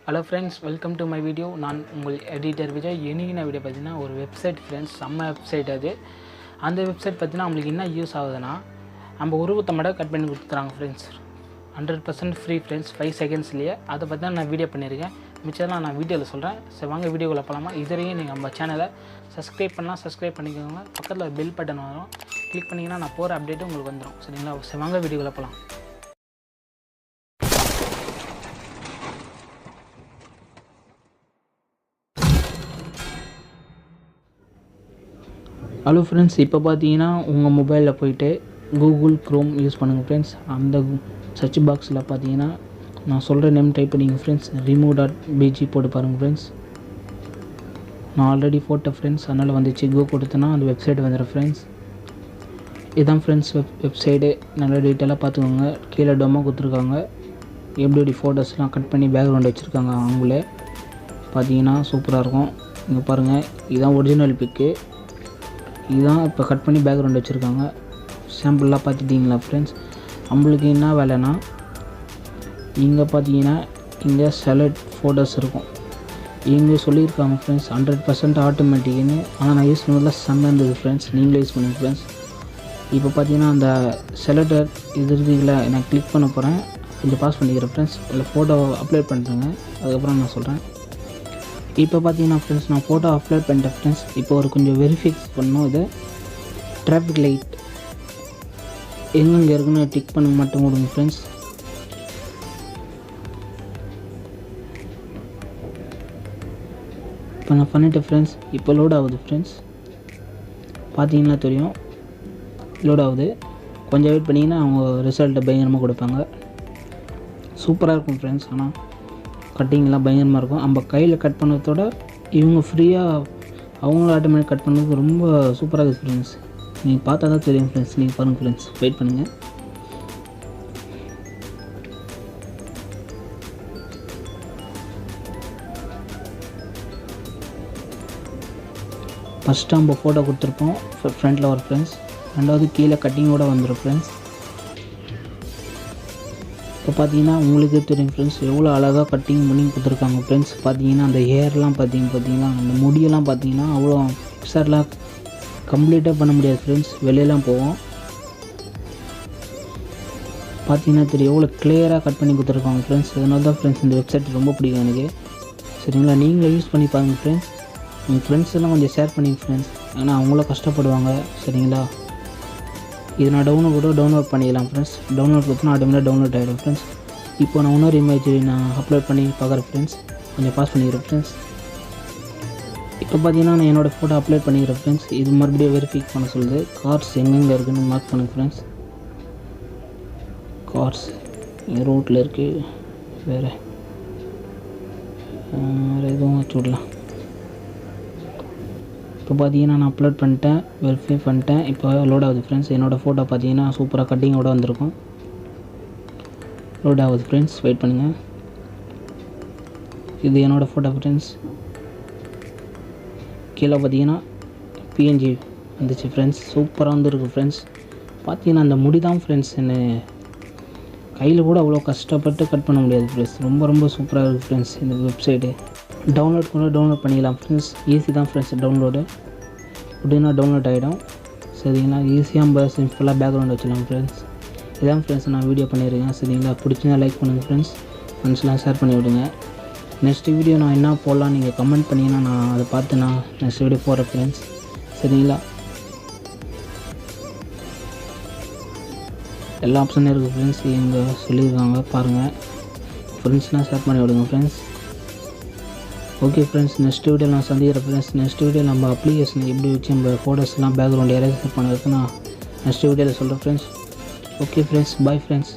Hello friends, welcome to my video. நான் உங்கள் editor Vijay. இன்னைக்கு வீடியோ பார்த்தீங்கன்னா ஒரு வெப்சைட் ஃப்ரெண்ட்ஸ், செம்ம வெப்சைட் அது. அந்த வெப்சைட் பார்த்தீங்கன்னா நம்மளுக்கு என்ன யூஸ் ஆகுதுன்னா, நம்ம உருவத்தை மட்டும் கட் பண்ணி கொடுத்துறாங்க ஃப்ரெண்ட்ஸ். 100% free friends, 5 செகண்ட்ஸ்லேயே. அதை பற்றி தான் நான் வீடியோ பண்ணியிருக்கேன். மிச்சம்லாம் நான் வீடியோவில் சொல்கிறேன். சரி வாங்க வீடியோவில் போகலாமா. இதுவரையும் நீங்கள் நம்ம சேனலை சப்ஸ்கிரைப் பண்ணலாம், சப்ஸ்கிரைப் பண்ணிக்கோங்க. பக்கத்தில் பெல் பட்டன் வரும், கிளிக் பண்ணிங்கன்னா நான் போகிற அப்டேட்டு உங்களுக்கு வந்துடும். சரிங்களா. சரி வாங்க வீடியோவில் போகலாம். ஹலோ ஃப்ரெண்ட்ஸ், இப்போ பார்த்தீங்கன்னா உங்கள் மொபைலில் போய்ட்டு கூகுள் க்ரோம் யூஸ் பண்ணுங்கள் ஃப்ரெண்ட்ஸ். அந்த சர்ச் பாக்ஸில் பார்த்தீங்கன்னா நான் சொல்கிற நேம் டைப் பண்ணிங்க ஃப்ரெண்ட்ஸ். remove.bg போட்டு பாருங்கள் ஃப்ரெண்ட்ஸ். நான் ஆல்ரெடி போட்ட ஃப்ரெண்ட்ஸ், அதனால் வந்துச்சு. கோ கொடுத்தனா அந்த வெப்சைட் வந்துடும் ஃப்ரெண்ட்ஸ். இதுதான் ஃப்ரெண்ட்ஸ் வெப்சைடு. நல்லா டீட்டெயிலாக பார்த்துக்கோங்க. கீழே டொமோ கொடுத்துருக்காங்க. எப்படி ஃபோட்டோஸ்லாம் கட் பண்ணி பேக்ரவுண்ட் வச்சுருக்காங்க. அவங்களே பார்த்தீங்கன்னா சூப்பராக இருக்கும். இங்கே பாருங்கள், இதுதான் ஒரிஜினல் பிக்கு. இதுதான் இப்போ கட் பண்ணி பேக்ரவுண்ட் வச்சுருக்காங்க. சாம்பிளாக பார்த்துட்டிங்களா ஃப்ரெண்ட்ஸ். நம்மளுக்கு என்ன வேலைன்னா, இங்கே பார்த்தீங்கன்னா இங்கே செலக்ட் ஃபோட்டோஸ் இருக்கும். இங்கே சொல்லியிருக்காங்க ஃப்ரெண்ட்ஸ் 100% ஆட்டோமேட்டிக்னு. ஆனால் நான் யூஸ் பண்ணதில் செம்ம இருந்தது ஃப்ரெண்ட்ஸ். நீங்களே யூஸ் பண்ணுங்க ஃப்ரெண்ட்ஸ். இப்போ பார்த்தீங்கன்னா அந்த செலக்டர் இது இருக்குங்களா, நான் கிளிக் பண்ண போகிறேன். கொஞ்சம் பாஸ் பண்ணிக்கிறேன் ஃப்ரெண்ட்ஸ். இல்லை ஃபோட்டோ அப்லோட் பண்ணுறேங்க, அதுக்கப்புறம் நான் சொல்கிறேன். இப்போ பார்த்தீங்கன்னா ஃப்ரெண்ட்ஸ், நான் ஃபோட்டோ அப்லோட் பண்ணிட்டேன் ஃப்ரெண்ட்ஸ். இப்போ ஒரு கொஞ்சம் வெரிஃபைஸ் பண்ணணும். இது டிராஃபிக் லைட் எங்கெங்கே இருக்குன்னு டிக் பண்ண மட்டும் கொடுங்க ஃப்ரெண்ட்ஸ். இப்போ நான் பண்ணிட்டேன் ஃப்ரெண்ட்ஸ். இப்போ லோட் ஆகுது ஃப்ரெண்ட்ஸ். பார்த்தீங்கன்னா தெரியும், லோட் ஆகுது. கொஞ்சம் வெயிட் பண்ணிங்கன்னா அவங்க ரிசல்ட்டை பயங்கரமாக கொடுப்பாங்க. சூப்பராக இருக்கும் ஃப்ரெண்ட்ஸ். ஆனால் கட்டிங்கெலாம் பயங்கரமாக இருக்கும். நம்ம கையில் கட் பண்ணதோட இவங்க ஃப்ரீயாக அவங்களும் ஆட்டோமேட்டிக் கட் பண்ணதுக்கு ரொம்ப சூப்பராக இருக்குது ஃப்ரெண்ட்ஸ். நீங்கள் பார்த்தா தான் தெரியும் ஃப்ரெண்ட்ஸ். நீங்கள் பாருங்கள் ஃப்ரெண்ட்ஸ், வெயிட் பண்ணுங்கள். ஃபஸ்ட்டு நம்ம ஃபோட்டோ கொடுத்துருப்போம் ஃப்ரண்ட்டில் ஒரு ஃப்ரெண்ட்ஸ். ரெண்டாவது கீழே கட்டிங்கோடு வந்துடும் ஃப்ரெண்ட்ஸ். இப்போ பார்த்தீங்கன்னா உங்களுக்கே தெரியும் ஃப்ரெண்ட்ஸ், எவ்வளோ அழகாக கட்டிங் பண்ணி கொடுத்துருக்காங்க ஃப்ரெண்ட்ஸ். பார்த்தீங்கன்னா அந்த ஹேர்லாம் பார்த்தீங்கன்னா அந்த முடியெல்லாம் பார்த்தீங்கன்னா அவ்வளோ பிக்சர்லாம் கம்ப்ளீட்டாக பண்ண முடியாது ஃப்ரெண்ட்ஸ். வெளியெல்லாம் போவோம். பார்த்தீங்கன்னா தெரியும் எவ்வளோ கிளியராக கட் பண்ணி கொடுத்துருக்காங்க ஃப்ரெண்ட்ஸ். இதனால தான் ஃப்ரெண்ட்ஸ் இந்த வெப்சைட் ரொம்ப பிடிக்கும் எனக்கு. சரிங்களா. நீங்களும் யூஸ் பண்ணி பாருங்கள் ஃப்ரெண்ட்ஸ். உங்கள் ஃப்ரெண்ட்ஸ் எல்லாம் கொஞ்சம் ஷேர் பண்ணிங்க ஃப்ரெண்ட்ஸ். ஏன்னா அவங்களும் கஷ்டப்படுவாங்க. சரிங்களா. இது நான் டவுன்லோட் பண்ணிக்கலாம் ஃப்ரெண்ட்ஸ். டவுன்லோட் கொடுத்தனா ஆட்டோமேட்டிக்காக டவுன்லோட் ஆகிடும் ஃப்ரெண்ட்ஸ். இப்போ நான் இன்னொரு இமேஜ் நான் அப்லோட் பண்ணி பார்க்குறேன் ஃப்ரெண்ட்ஸ். கொஞ்சம் பாஸ் பண்ணிக்கிறேன் ஃப்ரெண்ட்ஸ். இப்போ பார்த்தீங்கன்னா நான் என்னோடய ஃபோட்டோ அப்லோட் பண்ணிக்கிறேன் ஃப்ரெண்ட்ஸ். இது மறுபடியும் வெரிஃபை பண்ண சொல்லுது. கார்ஸ் எங்கெங்கே இருக்குதுன்னு மார்க் பண்ணுங்க ஃப்ரெண்ட்ஸ். கார்ஸ் ரோட்டில் இருக்குது. வேறு எதுவும் வச்சு விடலாம். இப்போ பார்த்தீங்கன்னா நான் அப்லோட் பண்ணிட்டேன், வெரிஃபை பண்ணிட்டேன். இப்போ லோட் ஆகுது ஃப்ரெண்ட்ஸ். என்னோடய ஃபோட்டோ பார்த்தீங்கன்னா சூப்பராக கட்டிங்கோடு வந்திருக்கும். லோட் ஆகுது ஃப்ரெண்ட்ஸ், வெயிட் பண்ணுங்கள். இது என்னோடய ஃபோட்டோ ஃப்ரெண்ட்ஸ். கீழே பார்த்தீங்கன்னா பிஎன்ஜி வந்துச்சு ஃப்ரெண்ட்ஸ். சூப்பராக வந்துருக்கு ஃப்ரெண்ட்ஸ். பார்த்தீங்கன்னா அந்த முடி தான் ஃப்ரெண்ட்ஸ் என்ன கையில் கூட அவ்வளோ கஷ்டப்பட்டு கட் பண்ண முடியாது ஃப்ரெண்ட்ஸ். ரொம்ப சூப்பராக இருக்குது ஃப்ரெண்ட்ஸ் இந்த வெப்சைட்டு. டவுன்லோட் பண்ணிக்கலாம் ஃப்ரெண்ட்ஸ். ஈஸி தான் ஃப்ரெண்ட்ஸ் டவுன்லோடு. அப்படின்னா டவுன்லோட் ஆகிடும். சரிங்களா. ஈஸியாக நம்ம சிம்பிளாக பேக்ரவுண்ட் வச்சுக்கலாம் ஃப்ரெண்ட்ஸ். இதான் ஃப்ரெண்ட்ஸ் நான் வீடியோ பண்ணியிருக்கேன். சரிங்களா. பிடிச்சிருந்தா லைக் பண்ணுங்கள் ஃப்ரெண்ட்ஸ். ஃப்ரெண்ட்ஸ்லாம் ஷேர் பண்ணி விடுங்க. நெக்ஸ்ட் வீடியோ நான் என்ன போடலாம் நீங்கள் கமெண்ட் பண்ணிங்கன்னா நான் அதை பார்த்து நான் நெக்ஸ்ட் வீடியோ போடுறேன் ஃப்ரெண்ட்ஸ். சரிங்களா. எல்லா ஆப்ஷனும் இருக்குது ஃப்ரெண்ட்ஸ். இங்கே சொல்லியிருக்காங்க பாருங்கள். ஃப்ரெண்ட்ஸ்லாம் ஷேர் பண்ணி விடுங்க friends. Okay friends, next video நான் சந்திக்கிறேன் ஃப்ரெண்ட்ஸ். நெக்ஸ்ட் வீடியோ நம்ம அப்ளிகேஷன் எப்படி வச்சு நம்ம ஃபோட்டோஸ்லாம் பேக்ரவுண்ட் எரேசர் பண்ணுறதுக்கு நான் நெக்ஸ்ட் வீடியோவில் சொல்கிறேன் friends. Okay friends, bye friends.